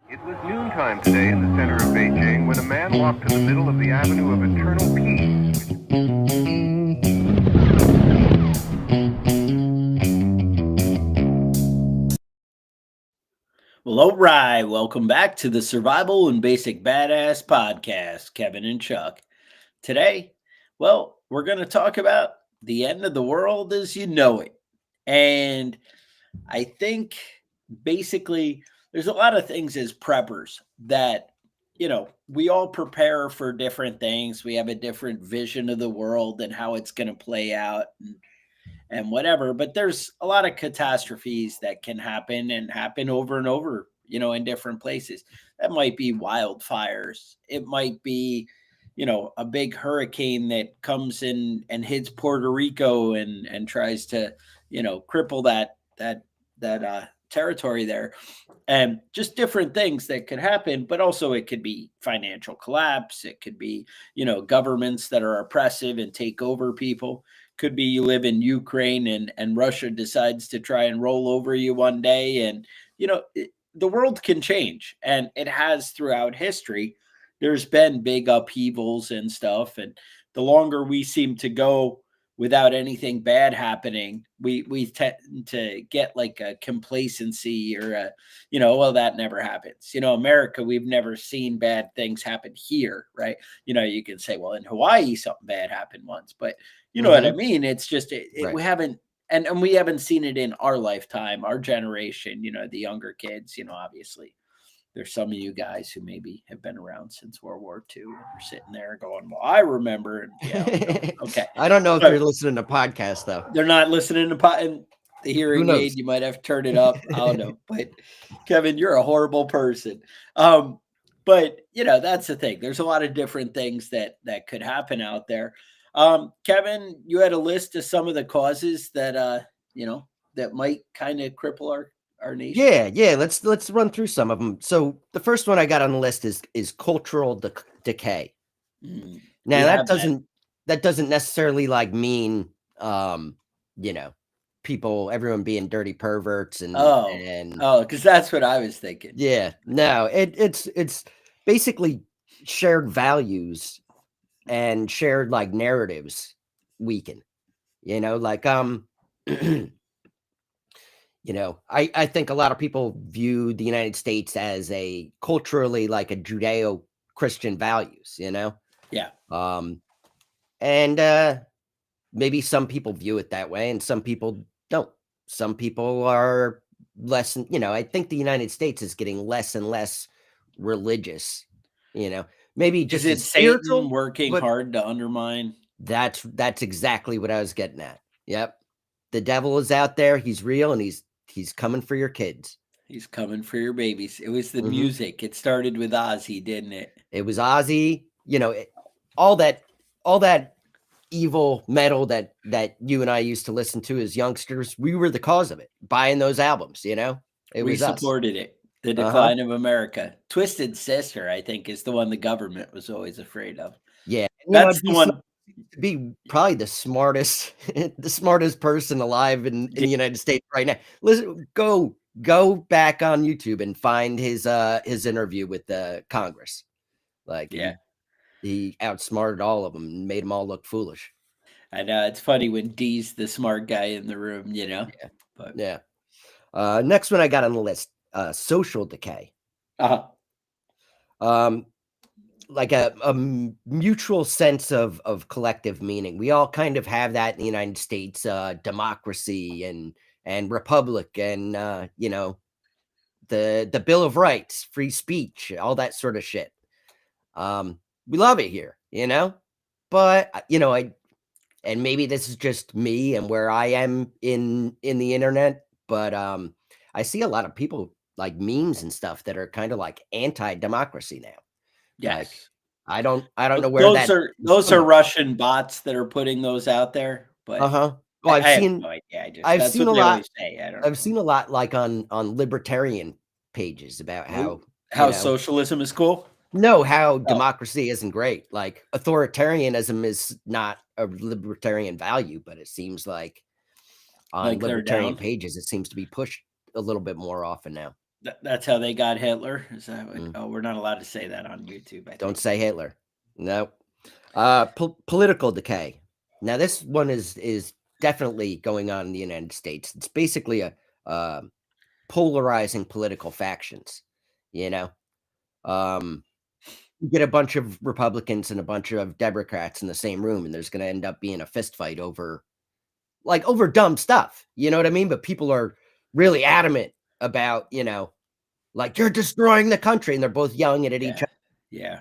It was noontime today in the center of Beijing when a man walked to the middle of the Avenue of Eternal Peace. Well, all right. Welcome back to the Survival and Basic Badass podcast, Kevin and Chuck. Today, we're going to talk about the end of the world as you know it. And I think basically there's a lot of things as preppers that, we all prepare for different things. We have a different vision of the world and how it's going to play out and whatever. But there's a lot of catastrophes that can happen and happen over and over, in different places. That might be wildfires. It might be, a big hurricane that comes in and hits Puerto Rico and tries to, cripple that territory there, and just different things that could happen. But also it could be financial collapse. It could be, governments that are oppressive and take over people. Could be you live in Ukraine and Russia decides to try and roll over you one day. And, the world can change, and it has throughout history. There's been big upheavals and stuff. And the longer we seem to go without anything bad happening, we tend to get like a complacency or well, that never happens. America, we've never seen bad things happen here, right? You can say, well, in Hawaii something bad happened once, but you know what I mean? It's just Right. we haven't, and we haven't seen it in our lifetime, our generation, the younger kids, obviously. There's some of you guys who maybe have been around since World War II and are sitting there going, well, I remember. And yeah, we don't. Okay. I don't know if But you're listening to podcasts though. they're not listening to and the Who hearing knows? aid. You might have to turn it up. I don't know. But Kevin, you're a horrible person. But that's the thing. There's a lot of different things that could happen out there. Kevin, you had a list of some of the causes that that might kind of cripple our nation. Yeah. Let's run through some of them. So the first one I got on the list is cultural decay. Mm, Now we that have that. doesn't necessarily like mean you know people everyone being dirty perverts and Because that's what I was thinking. yeah, no, it's basically shared values and shared like narratives weaken. Like I think a lot of people view the United States as a culturally like a Judeo-Christian values, Yeah. And maybe some people view it that way and some people don't. Some people are less, I think the United States is getting less and less religious, maybe Is just it as Satan spiritual, working but hard to undermine? that's exactly what I was getting at. Yep. The devil is out there, he's real, and he's coming for your kids. He's coming for your babies. It was the Mhm. music. It started with Ozzy, didn't it? It was Ozzy, all that evil metal that you and I used to listen to as youngsters. We were the cause of it, buying those albums. It We was us. supported it. The Uh-huh. decline of America. Twisted Sister, I think, is the one the government was always afraid of. Yeah, and, That's the this one. to be probably the smartest the smartest person alive in Yeah, the United States right now. Listen, go back on YouTube and find his interview with the Congress. Like yeah. he outsmarted all of them and made them all look foolish. I know. It's funny when D's the smart guy in the room, Yeah. But Yeah. Next one I got on the list, social decay. uh Um, like a mutual sense of collective meaning. We all kind of have that in the United States, democracy and republic and the Bill of Rights, free speech, all that sort of shit. We love it here, but I and maybe this is just me and where I am in the internet, but I see a lot of people like memes and stuff that are kind of like anti-democracy now. Like yes. I don't know where Those that are is those are coming. Russian bots that are putting those out there. But Uh-huh. Well, I have no idea. I've That's seen what a they lot always say. I don't I've know. seen a lot like on libertarian pages about Oh, how, you how know, socialism is cool. no, how Oh, democracy isn't great. Like authoritarianism is not a libertarian value, but it seems like on like they're libertarian down. pages, it seems to be pushed a little bit more often now. That's how they got Hitler. Is that what? Mm, Oh, we're not allowed to say that on YouTube, I don't think. say Hitler. No. Political decay. Now, this one is definitely going on in the United States. It's basically a uh, polarizing political factions. You know, um, you get a bunch of Republicans and a bunch of Democrats in the same room, and there's going to end up being a fist fight over over dumb stuff. You know what I mean? But people are really adamant about like you're destroying the country, and they're both yelling at each Yeah. Yeah.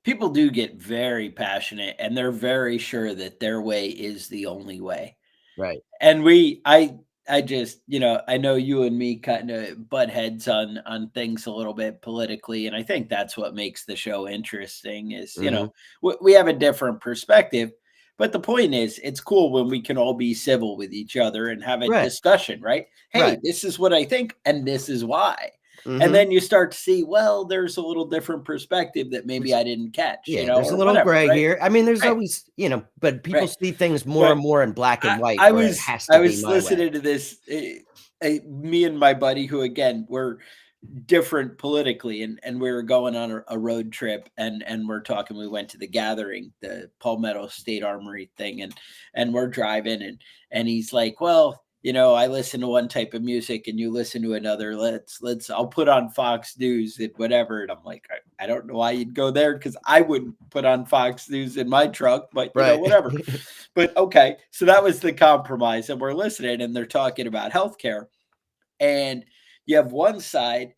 People do get very passionate and they're very sure that their way is the only way. Right. And I just, I know you and me kind of butt heads on things a little bit politically, and I think that's what makes the show interesting is, Mhm. we have a different perspective, but the point is it's cool when we can all be civil with each other and have a Right. discussion, right? Hey, Right. this is what I think and this is why. And Mhm. then you start to see, well, there's a little different perspective that maybe There's I didn't catch, yeah, there's a or little whatever, gray right? here. I mean, there's Right, always, but people right. see things more But and more in black and I white I where it was has I to be was my way. listening to this, me and my buddy who again were different politically, and we were going on a road trip, and we're talking. We went to the gathering, the Palmetto State Armory thing, and we're driving, and he's like, well. I listen to one type of music and you listen to another. I'll put on Fox News and whatever. And I'm like, I don't know why you'd go there because I wouldn't put on Fox News in my truck, but Right. whatever. But okay, so that was the compromise, and we're listening, and they're talking about healthcare, and you have one side,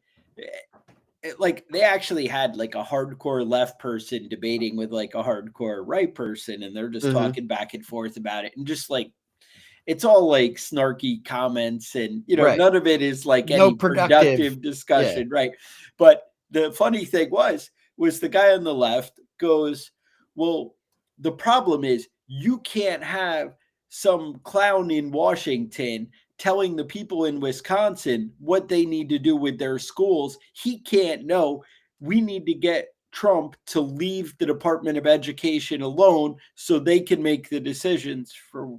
like they actually had like a hardcore left person debating with like a hardcore right person, and they're just Mhm. talking back and forth about it, and just like it's all like snarky comments, and Right. none of it is like No any productive. productive Yeah. discussion, right? But the funny thing was the guy on the left goes, well, the problem is you can't have some clown in Washington telling the people in Wisconsin what they need to do with their schools. He can't know. We need to get Trump to leave the Department of Education alone so they can make the decisions for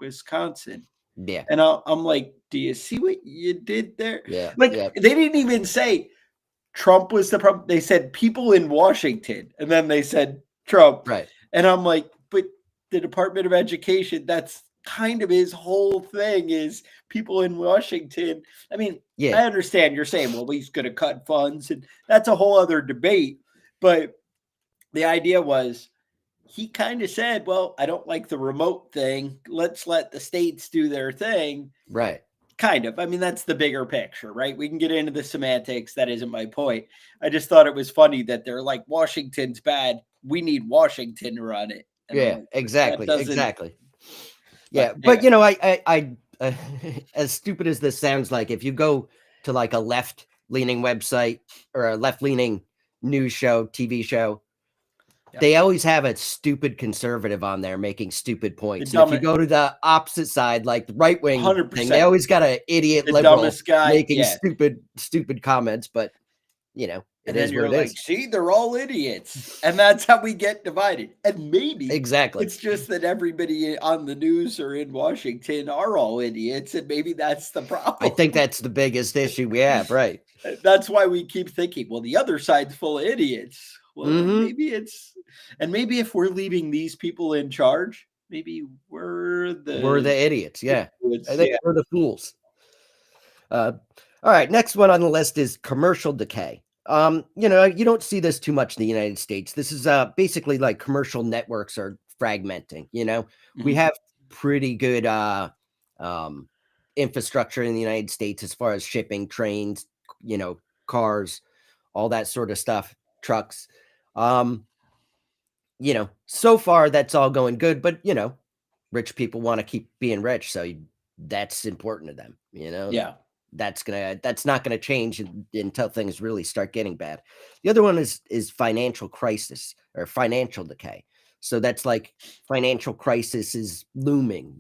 Wisconsin. Yeah. And I'm like, do you see what you did there? Yeah. Like, Yeah. they didn't even say Trump was the problem. They said people in Washington, and then they said Trump. Right. And I'm like, but the Department of Education, that's kind of his whole thing is people in Washington. I mean, Yeah. I understand you're saying, well, he's going to cut funds, and that's a whole other debate. But the idea was he kind of said, well, I don't like the remote thing. Let's let the states do their thing. Right. Kind of. I mean, that's the bigger picture, right? We can get into the semantics. That isn't my point. I just thought it was funny that they're like, Washington's bad. We need Washington to run it. And I'm Yeah. like, that Exactly. doesn't, Exactly. Yeah. but But anyway. I as stupid as this sounds, like if you go to like a left leaning website or a left leaning news show, TV show, Yeah. they always have a stupid conservative on there making stupid points. And if dumb, you go to the opposite side, like the right wing thing, they 100%. always got an idiot The liberal dumbest guy. making Yeah. stupid comments. But it And then is what you're it like, is. see, they're all idiots. And that's how we get divided. And maybe Exactly. it's just that everybody on the news or in Washington are all idiots. And maybe that's the problem. I think that's the biggest issue we have, right? That's why we keep thinking, well, the other side's full of idiots. Well, Mhm. maybe if we're leaving these people in charge, maybe we're We're the the idiots, yeah. I think yeah. we're the fools. All right, next one on the list is commercial decay. You don't see this too much in the United States. This is basically like commercial networks are fragmenting, We Mhm. have pretty good um infrastructure in the United States as far as shipping, trains, cars, all that sort of stuff, trucks. Um, so far that's all going good, but rich people want to keep being rich, so that's important to them. Yeah. That's not gonna change until things really start getting bad. The other one is financial crisis or financial decay. So that's like financial crisis is looming.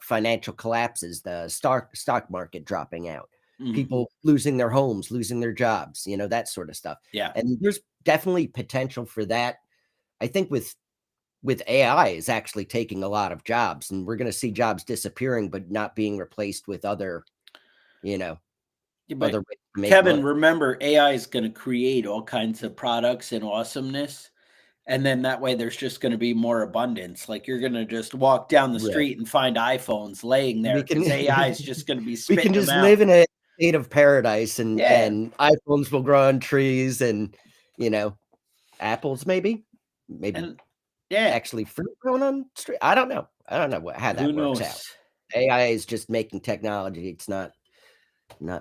Financial collapses, the stock market dropping out, Mhm. people losing their homes, losing their jobs, that sort of stuff. Yeah. And there's definitely potential for that. I think with AI is actually taking a lot of jobs, and we're going to see jobs disappearing, but not being replaced with other, you know, But other ways to make Kevin, money. remember, AI is going to create all kinds of products and awesomeness. And then that way there's just going to be more abundance. Like you're going to just walk down the Right. street and find iPhones laying there We can because AI is just going to be we can spitting them just out. live in a state of paradise, Yeah. and iPhones will grow on trees, and apples maybe And yeah, actually fruit growing on street. I don't know. How who that works out. knows? AI is just making technology. It's not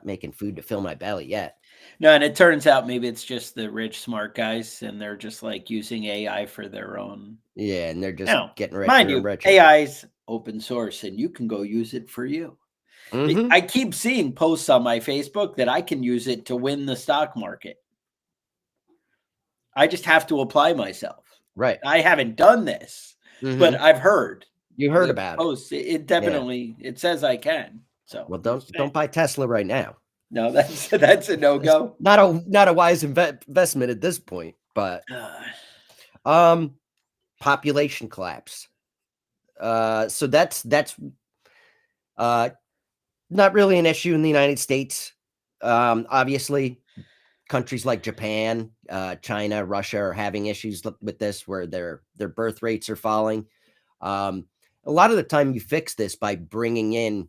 making food to fill my belly yet. No, and it turns out maybe it's just the rich, smart guys, and they're just like using AI for their own. Yeah, and they're just Now, getting mind richer and you, richer. AI's open source, and you can go use it for you. Mhm. I keep seeing posts on my Facebook that I can use it to win the stock market. I just have to apply myself. Right. I haven't done this, but Mhm. I've heard You heard the about it. posts. It Yeah. definitely it says I can. So Well, I'm just saying. don't buy Tesla right now. No, that's a no It's go. not a wise investment at this point, but population collapse. So that's not really an issue in the United States. Obviously, countries like Japan, China, Russia are having issues with this, where their birth rates are falling. A lot of the time, you fix this by bringing in,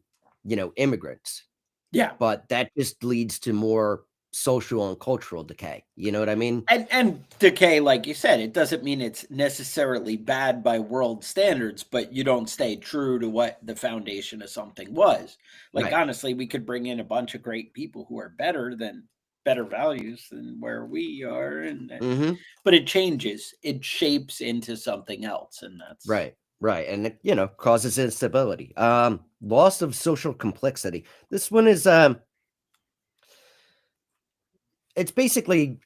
immigrants, Yeah. but that just leads to more social and cultural decay. You know what I mean? And decay, like you said, it doesn't mean it's necessarily bad by world standards, but you don't stay true to what the foundation of something was. Like Right. honestly, we could bring in a bunch of great people who are better values than where we are, and Mm-hmm. but it changes, it shapes into something else, and that's Right. Right. And it, causes instability. Loss of social complexity. This one is it's basically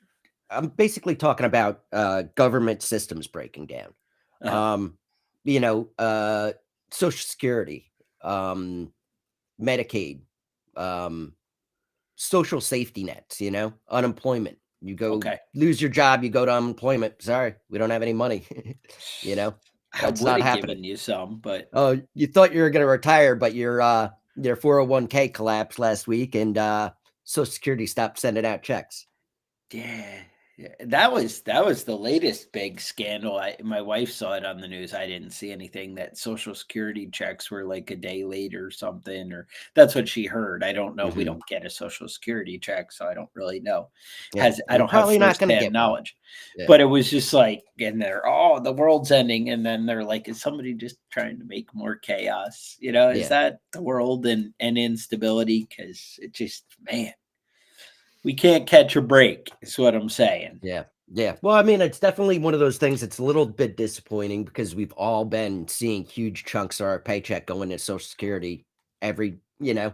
I'm basically talking about government systems breaking down. Um, you know, uh Social Security, Medicaid, um, social safety nets, unemployment. You go okay. lose your job, you go to unemployment. Sorry, we don't have any money. you know, I that's would not have happening. given you some, but Oh, you thought you were going to retire, but your 401k collapsed last week, and Social Security stopped sending out checks. yeah, that was the latest big scandal. My wife saw it on the news. I didn't see anything that Social Security checks were like a day late or something, or that's what she heard. I don't know. We Mhm. don't get a Social Security check, so I don't really know. Yeah, I and you're don't have probably not going to firsthand get one. knowledge. Yeah. But it was just like, and they're the world's ending, and then they're like, is somebody just trying to make more chaos? Is Yeah. that the world and instability? Because it just, man, we can't catch a break, is what I'm saying. Yeah. Yeah. Well, I mean, it's definitely one of those things. It's a little bit disappointing because we've all been seeing huge chunks of our paycheck going to Social Security every,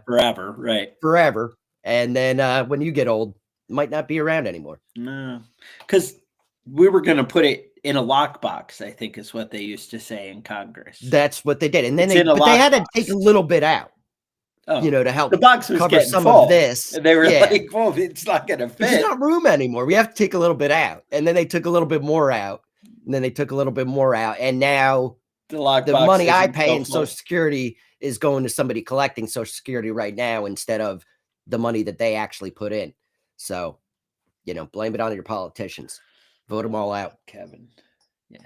Forever, right? forever. And then when you get old, it might not be around anymore. No, because we were going to put it in a lockbox, I think is what they used to say in Congress. That's what they did. And then It's in a they had to take lockbox. a little bit out, Oh, to help the box was cover getting some full. of this. And they were Yeah. like, well, it's not going to There's fit. not room anymore. We have to take a little bit out. And then they took a little bit more out. And then they took a little bit more out. And now The lockbox the money I isn't pay so in full. Social Security is going to somebody collecting Social Security right now instead of the money that they actually put in. So, blame it on your politicians. Vote them all out. Kevin. Yeah.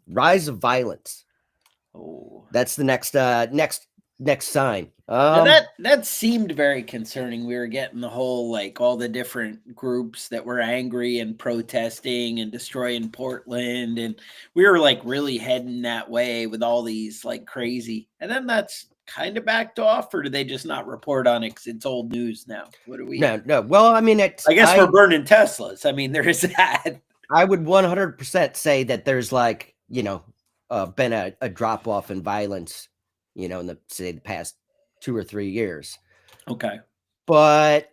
Rise of violence. Oh. That's the next sign. Now that seemed very concerning. We were getting the whole, like, all the different groups that were angry and protesting and destroying Portland, and we were like really heading that way with all these like crazy. And then that's kind of backed off, or do they just not report on it because it's old news now? What do we? No. Well, I mean, I guess we're burning Teslas. I mean, there is that. I would 100% say that there's like, been a drop off in violence, in the past 2 or 3 years. Okay. But,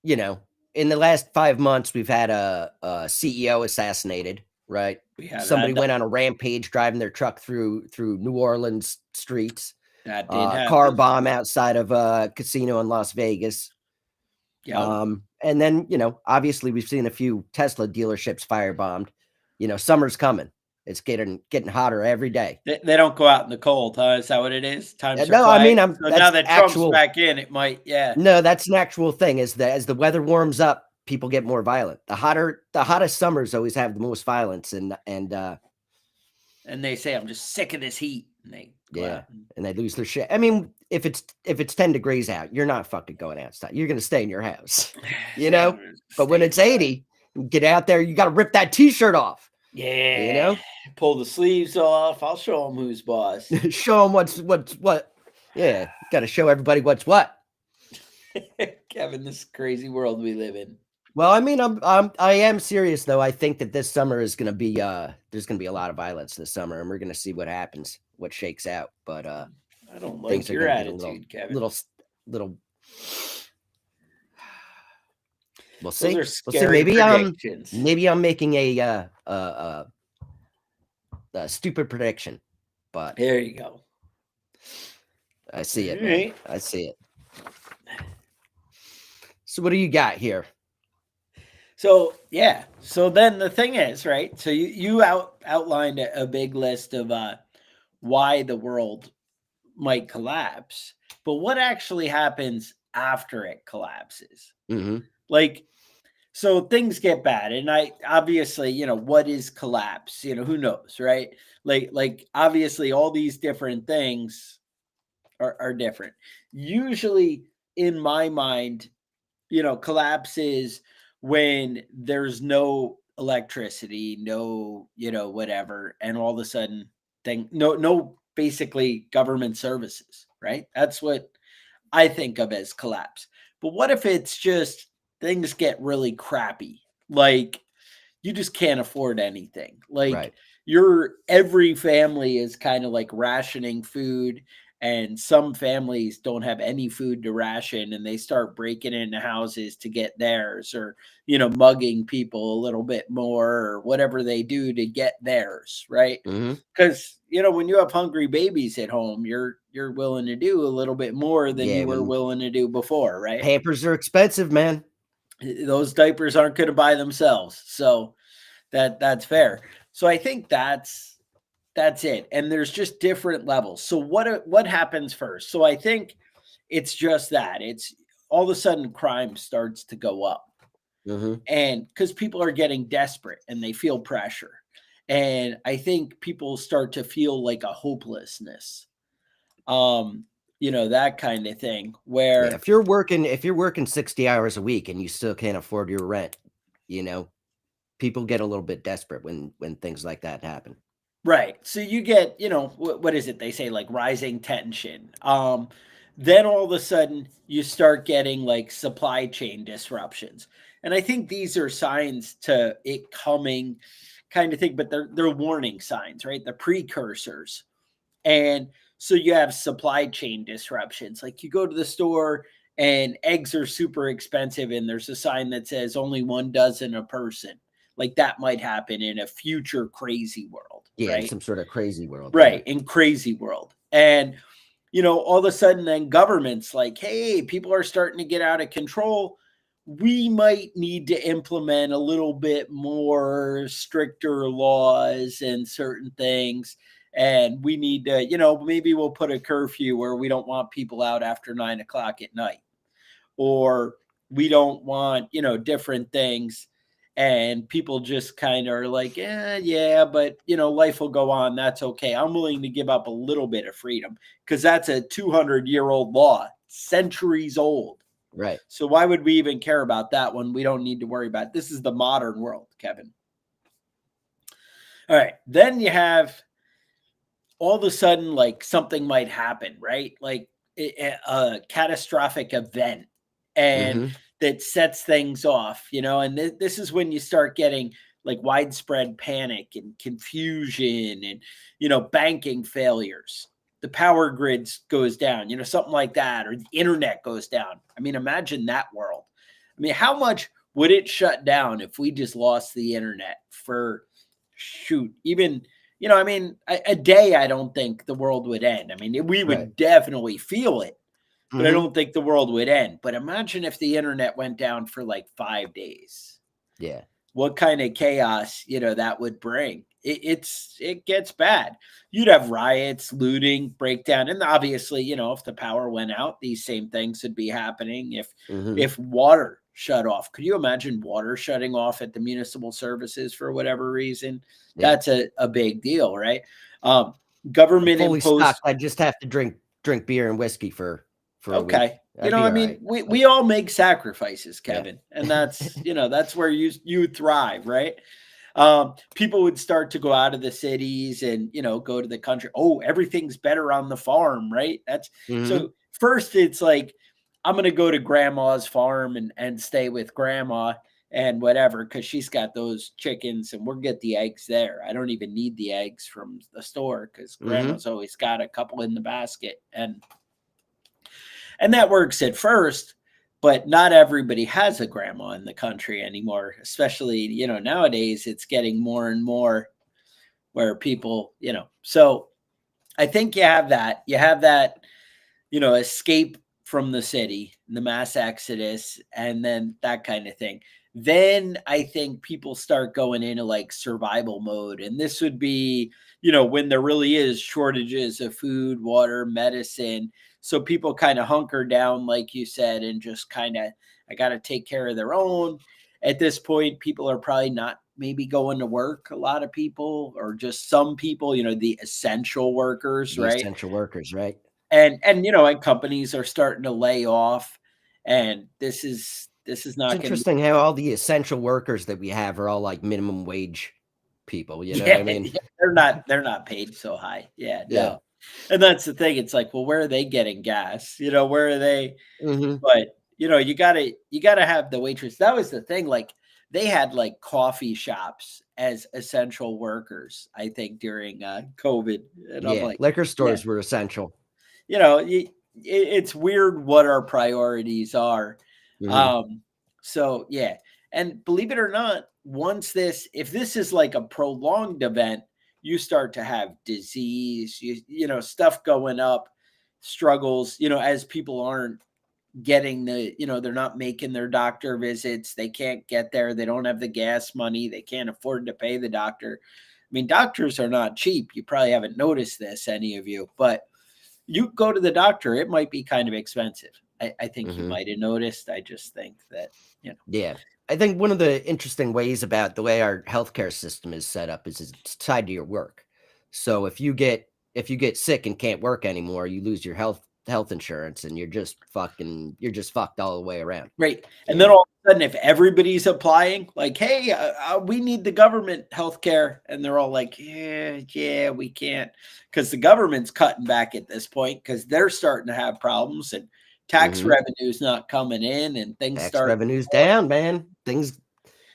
in the last 5 months, we've had a CEO assassinated, right? Somebody went on a rampage driving their truck through New Orleans streets. That did happen. Car bomb outside of a casino in Las Vegas. Yeah. And then, obviously we've seen a few Tesla dealerships firebombed. Summer's coming. It's getting hotter every day. They don't go out in the cold, huh? Is that what it is? Times are No, I mean, quiet. So now that's that Trump's actual. back in, it might, yeah. No, that's an actual thing. As the weather warms up, people get more violent. The hottest summers always have the most violence, and And they say, I'm just sick of this heat. And they go yeah, out. and they lose their shit. I mean, if it's 10 degrees out, you're not fucking going outside. You're gonna stay in your house, you know. But when it's 80, get out there. You got to rip that t-shirt off. Yeah, You know, pull the sleeves off. I'll show them who's boss. show them what's what. Yeah, got to show everybody what's what. Kevin, this crazy world we live in. Well, I mean, I am serious though. I think that this summer is gonna be there's gonna be a lot of violence this summer, and we're gonna see what happens, what shakes out. But I don't things like are your gonna get attitude, Kevin. little. We'll see. Those are We'll see. scary predictions. Maybe I'm making a stupid prediction, but There you go. I see it. All Man. right. I see it. So what do you got here? So yeah. So then the thing is, right? So you outlined a big list of why the world might collapse, but what actually happens after it collapses? Mm-hmm. Like, so things get bad, and I obviously, what is collapse? Who knows, right? Like obviously, all these different things are different. Usually, in my mind, collapse is when there's no electricity, no, whatever, and all of a sudden, no, basically government services, right? That's what I think of as collapse. But what if it's just things get really crappy? Like you just can't afford anything. Like Right. every family is kind of like rationing food, and some families don't have any food to ration, and they start breaking into houses to get theirs, or mugging people a little bit more, or whatever they do to get theirs, right? Mm-hmm. Because when you have hungry babies at home, you're willing to do a little bit more than you were willing to do before, right? Pampers are expensive, man. Those diapers aren't going to buy themselves, so that's fair. So I think that's it, and there's just different levels. So what happens first? So I think it's just that it's all of a sudden crime starts to go up, and because people are getting desperate and they feel pressure, and I think people start to feel like a hopelessness, that kind of thing. Where if you're working 60 hours a week and you still can't afford your rent, people get a little bit desperate when things like that happen. Right. So you get, what is it? They say like rising tension. Then all of a sudden you start getting like supply chain disruptions. And I think these are signs to it coming kind of thing, but they're warning signs, right? The precursors. And so you have supply chain disruptions. Like you go to the store and eggs are super expensive, and there's a sign that says only 1 dozen a person. Like that might happen in a future crazy world. Yeah, right? in some sort of crazy world. Right. In crazy world. And, all of a sudden then government's like, hey, people are starting to get out of control. We might need to implement a little bit more stricter laws and certain things. And we need to, maybe we'll put a curfew where we don't want people out after 9:00 at night. Or we don't want, different things. And people just kind of are like, yeah, but life will go on. That's okay. I'm willing to give up a little bit of freedom because that's a 200-year-old law, centuries old. Right. So why would we even care about that one? We don't need to worry about it. This is the modern world, Kevin. All right. Then you have all of a sudden, like something might happen, right? Like a catastrophic event. And that sets things off, and this is when you start getting like widespread panic and confusion and, banking failures. The power grids goes down, something like that, or the internet goes down. I mean, imagine that world. I mean, how much would it shut down if we just lost the internet for even, a day? I don't think the world would end. I mean, we would definitely feel it. But I don't think the world would end. But imagine if the internet went down for like 5 days. Yeah. what kind of chaos, that would bring. It gets bad. You'd have riots, looting, breakdown, and obviously, if the power went out, these same things would be happening. If water shut off, could you imagine water shutting off at the municipal services for whatever reason? Yeah. That's a big deal, right? I'm Government fully imposed. stocked. I just have to drink beer and whiskey for a week. Okay. I'd be all right. We all make sacrifices, Yeah. Kevin, and that's that's where you thrive, right? People would start to go out of the cities and go to the country. Oh, everything's better on the farm, right? That's so first it's like I'm gonna go to grandma's farm and stay with grandma and whatever, because she's got those chickens and we'll get the eggs there. I don't even need the eggs from the store because grandma's always got a couple in the basket. And that works at first, but not everybody has a grandma in the country anymore, especially, nowadays it's getting more and more where people, so I think you have that, escape from the city, the mass exodus, and then that kind of thing. Then I think people start going into like survival mode. And this would be, when there really is shortages of food, water, medicine. So people kind of hunker down, like you said, and just kind of, I got to take care of their own. At this point, people are probably not maybe going to work. A lot of people, or just some people, the essential workers, right? Essential workers, right? And companies are starting to lay off. And this is not It's interesting how all the essential workers that we have are all like minimum wage people. You know what I mean? Yeah, they're not paid so high. Yeah, no. And that's the thing. It's like, well, where are they getting gas? Where are they? But you gotta have the waitress. That was the thing. Like they had like coffee shops as essential workers, I think, during COVID. And I'm like, liquor stores were essential. It's weird what our priorities are. So yeah. And believe it or not, if this is like a prolonged event, you start to have disease, stuff going up, struggles, as people aren't getting they're not making their doctor visits. They can't get there. They don't have the gas money. They can't afford to pay the doctor. I mean, doctors are not cheap. You probably haven't noticed this, any of you, but you go to the doctor, it might be kind of expensive. I think you might have noticed. I just think that, Yeah. I think one of the interesting ways about the way our healthcare system is set up is it's tied to your work. So if you get sick and can't work anymore, you lose your health insurance and you're just fucked all the way around. Right. And then all of a sudden, if everybody's applying, like, hey, we need the government healthcare, and they're all like, yeah, we can't, because the government's cutting back at this point because they're starting to have problems and tax revenue's not coming in and things tax revenue's down, man.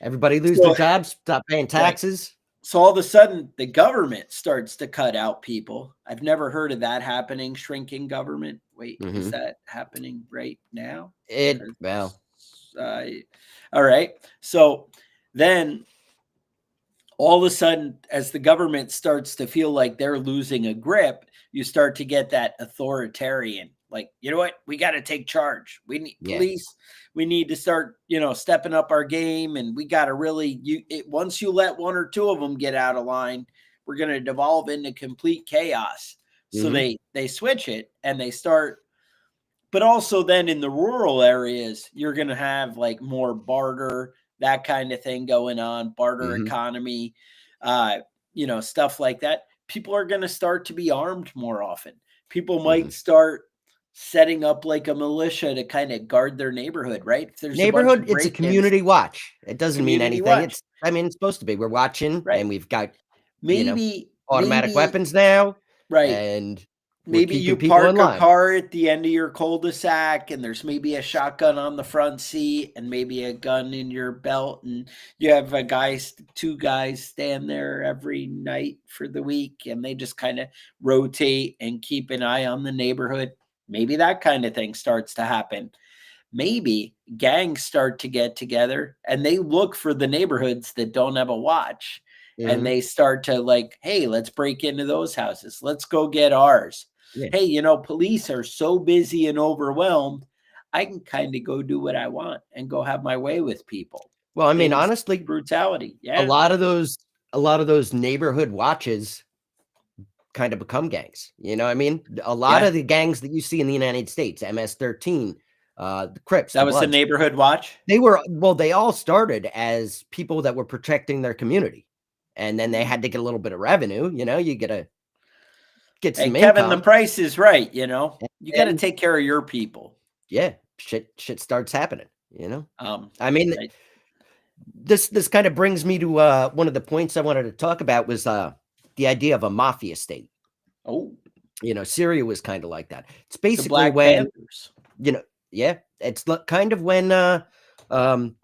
Everybody lose their jobs, stop paying taxes. So all of a sudden, the government starts to cut out people. I've never heard of that happening, shrinking government. Wait, is that happening right now? All right. So then all of a sudden, as the government starts to feel like they're losing a grip, you start to get that authoritarian, like, you know what, we got to take charge. We need police. We need to start, stepping up our game. And we got to really, once you let one or two of them get out of line, we're going to devolve into complete chaos. So they switch it and they start. But also then in the rural areas, you're going to have like more barter, that kind of thing going on, barter economy, stuff like that. People are going to start to be armed more often. People might start setting up like a militia to kind of guard their neighborhood, right? If there's it's a community watch. It doesn't mean anything. Watch. It's supposed to be. We're watching, and we've got automatic maybe, weapons now, right? And maybe you park a car at the end of your cul-de-sac and there's maybe a shotgun on the front seat and maybe a gun in your belt, and you have two guys stand there every night for the week and they just kind of rotate and keep an eye on the neighborhood. Maybe that kind of thing starts to happen. Maybe gangs start to get together and they look for the neighborhoods that don't have a watch. And they start to like, hey, let's break into those houses. Let's go get ours. Yeah. Hey, police are so busy and overwhelmed. I can kind of go do what I want and go have my way with people. Well, I mean, things, honestly, brutality. a Yeah. lot of those neighborhood watches kind of become gangs. You know what I mean? A lot Yeah. of the gangs that you see in the United States, MS-13, the Crips, That the was the Bloods, neighborhood watch. they all started as people that were protecting their community. And then they had to get a little bit of revenue, you gotta get Hey, some Kevin, the income. price is right. You got to And take care of your people. yeah, shit starts happening. Um, I mean, I- this kind of brings me to one of the points I wanted to talk about was the idea of a mafia state. oh, Syria was kind of like that. It's the basically Black when, Panthers. yeah, it's kind of when um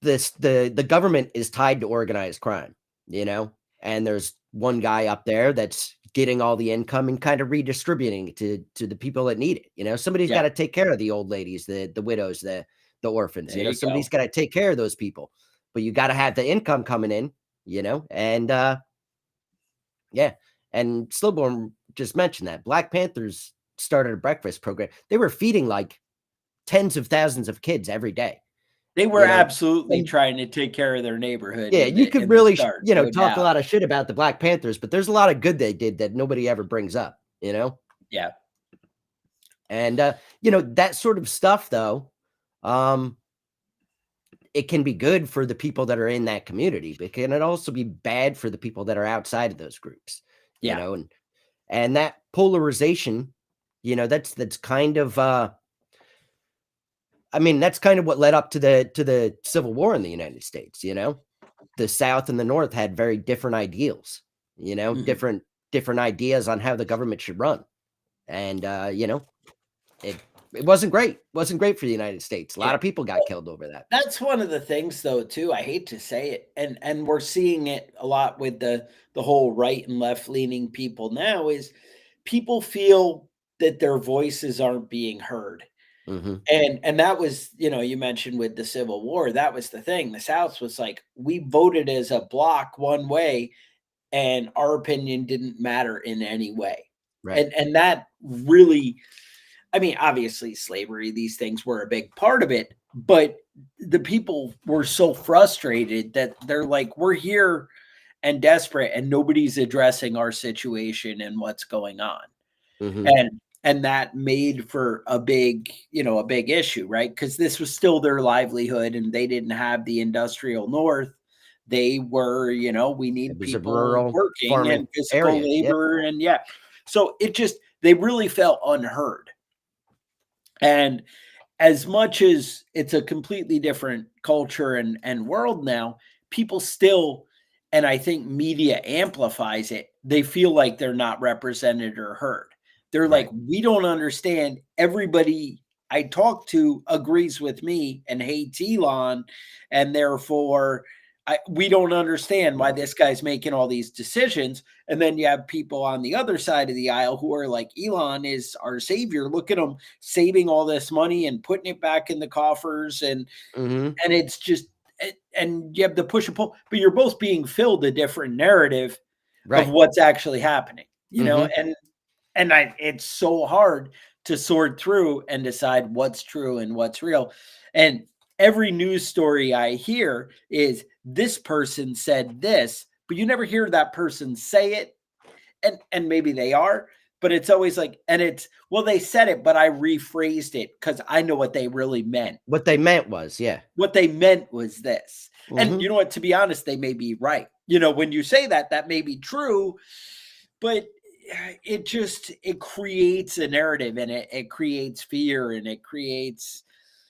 the government is tied to organized crime, and there's one guy up there that's getting all the income and kind of redistributing it to the people that need it. Somebody's got Yeah, to take care of the old ladies, the widows, the orphans. there you Somebody's go. got to take care of those people, but you got to have the income coming in. And yeah, and Slowborn just mentioned that Black Panthers started a breakfast program. They were feeding like tens of thousands of kids every day. They were you know absolutely and trying to take care of their neighborhood Yeah, in you the could in the really, start, no talk a doubt. lot of shit about the Black Panthers, but there's a lot of good they did that nobody ever brings up. Yeah, And that sort of stuff though, um, it can be good for the people that are in that community, but can it also be bad for the people that are outside of those groups? You yeah, know, and that polarization, that's kind of I mean, that's kind of what led up to the Civil War in the United States. The South and the North had very different ideals, mhm. different ideas on how the government should run. And it wasn't great for the United States. A lot Yeah. of people got killed over that. That's one of the things though too, I hate to say it, and we're seeing it a lot with the whole right and left leaning people now is people feel that their voices aren't being heard. Hmm. And that was, you mentioned with the Civil War, that was the thing. The South was like, we voted as a block one way and our opinion didn't matter in any way. Right. And that really, I mean, obviously slavery, these things were a big part of it, but the people were so frustrated that they're like, we're here and desperate and nobody's addressing our situation and what's going on. Hmm. And that made for a big issue, right? Because this was still their livelihood and they didn't have the industrial north. They were, we It need was a people rural working farming and physical area. Yeah. labor. And yeah. So they really felt unheard. And as much as it's a completely different culture and world now, people still, and I think media amplifies it, they feel like they're not represented or heard. They're like, Right. we don't understand. Everybody I talk to agrees with me and hates Elon, and therefore we don't understand why this guy's making all these decisions. And then you have people on the other side of the aisle who are like, Elon is our savior. Look at him saving all this money and putting it back in the coffers. Hmm. And it's just, and you have the push and pull, but you're both being filled a different narrative of Right. what's actually happening, Hmm. it's so hard to sort through and decide what's true and what's real. And every news story I hear is this person said this, but you never hear that person say it. And maybe they are, but it's always like, and it's, well, they said it, but I rephrased it because I know what they really meant. What they meant was, yeah. What they meant was this. And Hmm. you know what, to be honest, they may be right. When you say that, that may be true, but it creates a narrative and it creates fear and it creates,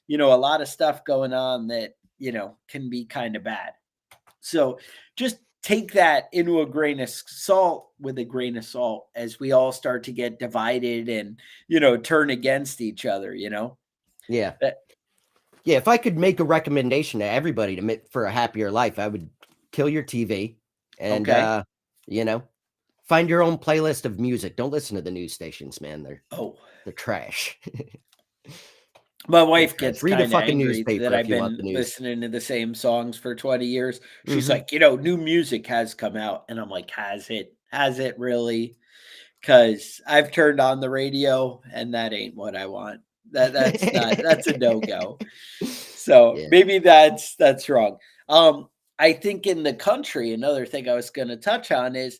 a lot of stuff going on that, can be kind of bad. So just take that into a grain of salt with a grain of salt as we all start to get divided and, turn against each other. Yeah. That, Yeah. If I could make a recommendation to everybody for a happier life, I would kill your TV and, okay. you know, find your own playlist of music. Don't listen to the news stations, man. Oh, They're trash. my They're wife trash. gets Read a kind of fucking angry that newspaper if I've you want the been news. listening to the same songs for 20 years. She's Hmm. like, new music has come out. And I'm like, has it? Has it really? Because I've turned on the radio and that ain't what I want. That's a no-go. So Yeah. maybe that's wrong. I think in the country, another thing I was going to touch on is,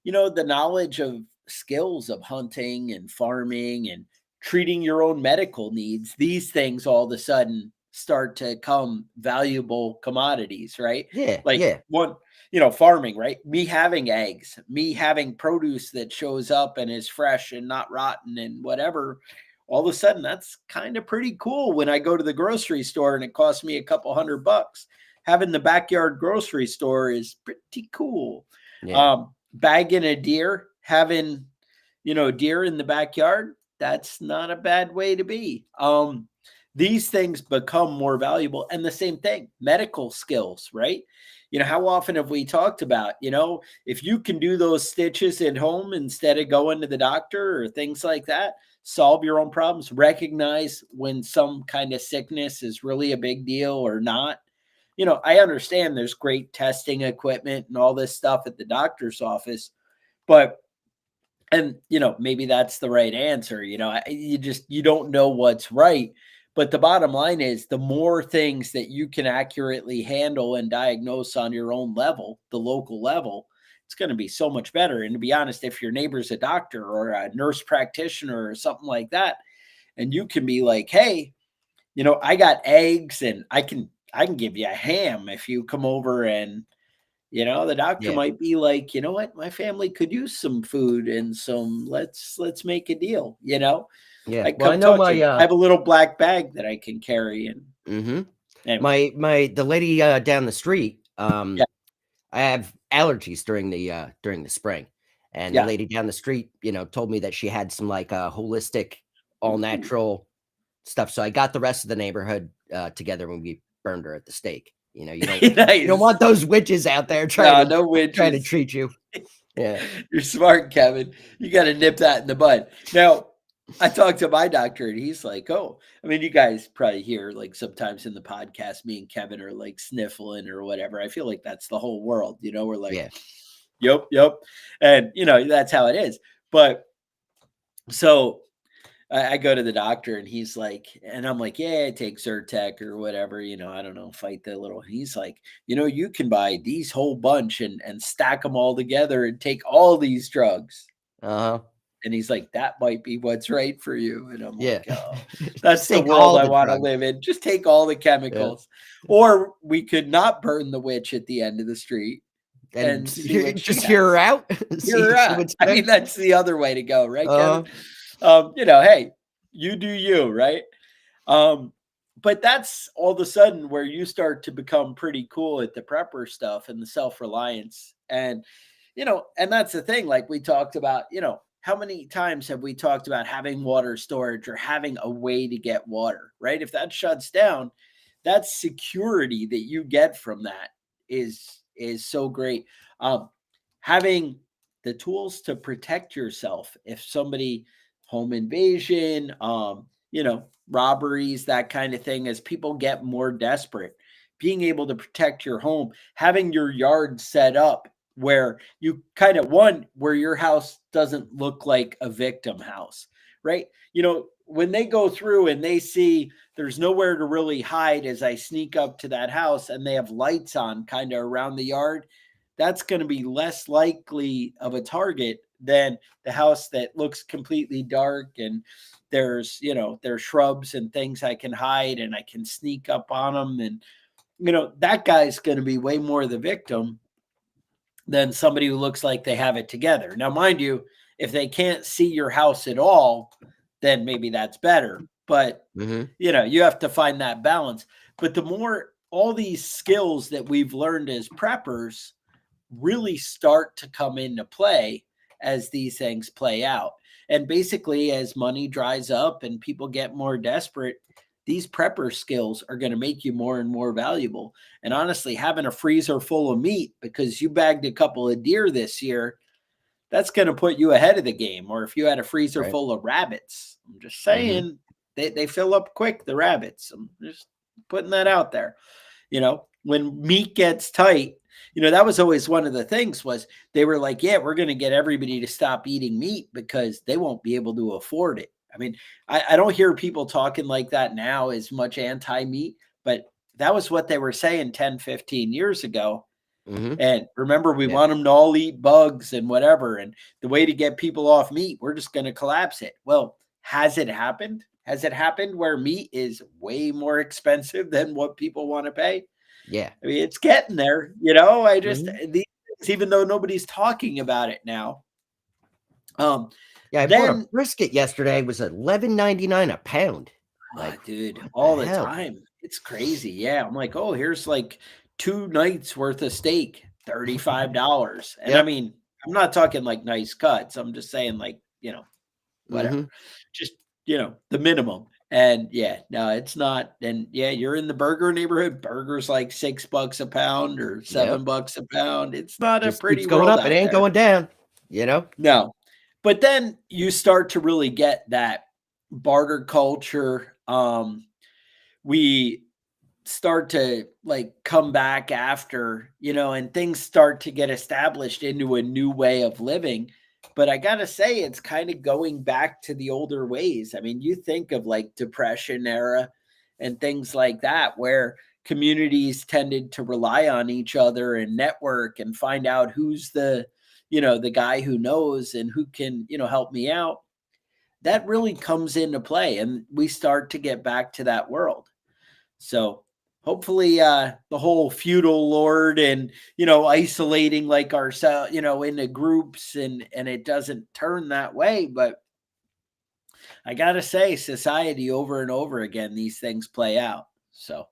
the knowledge of skills of hunting and farming and treating your own medical needs. These things all of a sudden start to come valuable commodities, right? Yeah. Like Yeah. farming, right? Me having eggs, me having produce that shows up and is fresh and not rotten and whatever. All of a sudden, that's kind of pretty cool when I go to the grocery store and it costs me a couple $100. Having the backyard grocery store is pretty cool. Yeah. Bagging a deer, having, deer in the backyard, that's not a bad way to be. These things become more valuable. And the same thing, medical skills, right? How often have we talked about, if you can do those stitches at home instead of going to the doctor or things like that, solve your own problems, recognize when some kind of sickness is really a big deal or not. I understand there's great testing equipment and all this stuff at the doctor's office, but maybe that's the right answer. You don't know what's right. But the bottom line is the more things that you can accurately handle and diagnose on your own level, the local level, it's going to be so much better. And to be honest, if your neighbor's a doctor or a nurse practitioner or something like that, and you can be like, hey, I got eggs and I can give you a ham if you come over, and the doctor Yeah. might be like, you know what, my family could use some food and let's make a deal, Yeah. I Well, I come know talk to you. I my have a little black bag that I can carry. And anyway, the lady down the street, yeah, I have allergies during the spring. And the yeah. lady down the street, told me that she had some like holistic, all Ooh. natural stuff. So I got the rest of the neighborhood together when we burned her at the stake. You don't Nice. want those witches out there No, trying no to witches. treat you. Yeah. You're smart, Kevin. You got to nip that in the bud. Now, I talked to my doctor and he's like, oh, I mean, you guys probably hear like sometimes in the podcast, me and Kevin are like sniffling or whatever. I feel like that's the whole world. We're like, Yeah. yep, yep. And, that's how it is. But so I go to the doctor and he's like, and I'm like, yeah, I take Zyrtec or whatever, I don't know, fight the little. He's like, you can buy these whole bunch and stack them all together and take all these drugs. Uh-huh. And he's like, that might be what's right for you. And I'm Yeah. like, oh, Just that's the take world all I the want to drugs. live in. Just take all the Yeah. chemicals. Or we could not burn the witch at the end of the street and see what she just hear her has. out. Hear her out. what I mean, that's the other way to go, right, Kevin? Hey, you do you, right? But that's all of a sudden where you start to become pretty cool at the prepper stuff and the self-reliance. And that's the thing, like we talked about, how many times have we talked about having water storage or having a way to get water, right? If that shuts down, that security that you get from that is so great. Having the tools to protect yourself if somebody, home invasion, robberies, that kind of thing, as people get more desperate, being able to protect your home, having your yard set up where you kind of where your house doesn't look like a victim house, right? When they go through and they see there's nowhere to really hide as I sneak up to that house and they have lights on kind of around the yard, that's going to be less likely of a target than the house that looks completely dark and there's shrubs and things I can hide and I can sneak up on them. And, that guy's going to be way more the victim than somebody who looks like they have it together. Now, mind you, if they can't see your house at all, then maybe that's better. But, you have to find that balance. But the more all these skills that we've learned as preppers really start to come into play as these things play out. And basically, as money dries up and people get more desperate, these prepper skills are going to make you more and more valuable. And honestly, having a freezer full of meat because you bagged a couple of deer this year, that's going to put you ahead of the game. Or if you had a freezer Right. full of rabbits, I'm just saying, they fill up quick, the rabbits. I'm just putting that out there. When meat gets tight, that was always one of the things was they were like, yeah, we're going to get everybody to stop eating meat because they won't be able to afford it. I mean, I don't hear people talking like that now as much anti-meat, but that was what they were saying 10, 15 years ago. Mhm. And remember, we Yeah. want them to all eat bugs and whatever. And the way to get people off meat, we're just going to collapse it. Well, has it happened? Has it happened where meat is way more expensive than what people want to pay? Yeah. I mean, it's getting there, you know. I just Mhm. even though nobody's talking about it now. Yeah, I bought a Then brisket yesterday. It was $11.99 a pound. Like, dude, what the all the hell? time. It's crazy. Yeah. I'm like, oh, here's like 2 nights worth of steak, $35. And I Yep. mean, I'm not talking like nice cuts. I'm just saying like, whatever. Mhm. Just, the minimum. And yeah, no, it's not. And yeah, you're in the burger neighborhood. Burgers like $6 a pound or Yep. $7 a pound. It's not a Just keeps pretty going world up. It out ain't there. going down, you know? No. But then you start to really get that barter culture. We start to like come back after, and things start to get established into a new way of living. But I got to say, it's kind of going back to the older ways. I mean, you think of like Depression era and things like that, where communities tended to rely on each other and network and find out who's the guy who knows and who can, help me out. That really comes into play. And we start to get back to that world. So hopefully the whole feudal lord and isolating like ourselves into groups and it doesn't turn that way. But I gotta say, society over and over again, these things play out. So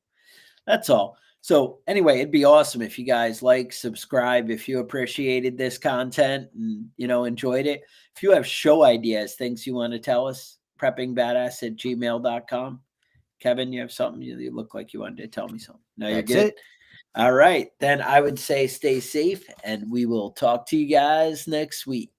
that's all. So anyway, it'd be awesome if you guys subscribe, if you appreciated this content and enjoyed it. If you have show ideas, things you want to tell us, preppingbadass@gmail.com. Kevin, you have something? You look like you wanted to tell me something. No, you're That's good. it. All right. Then I would say stay safe and we will talk to you guys next week.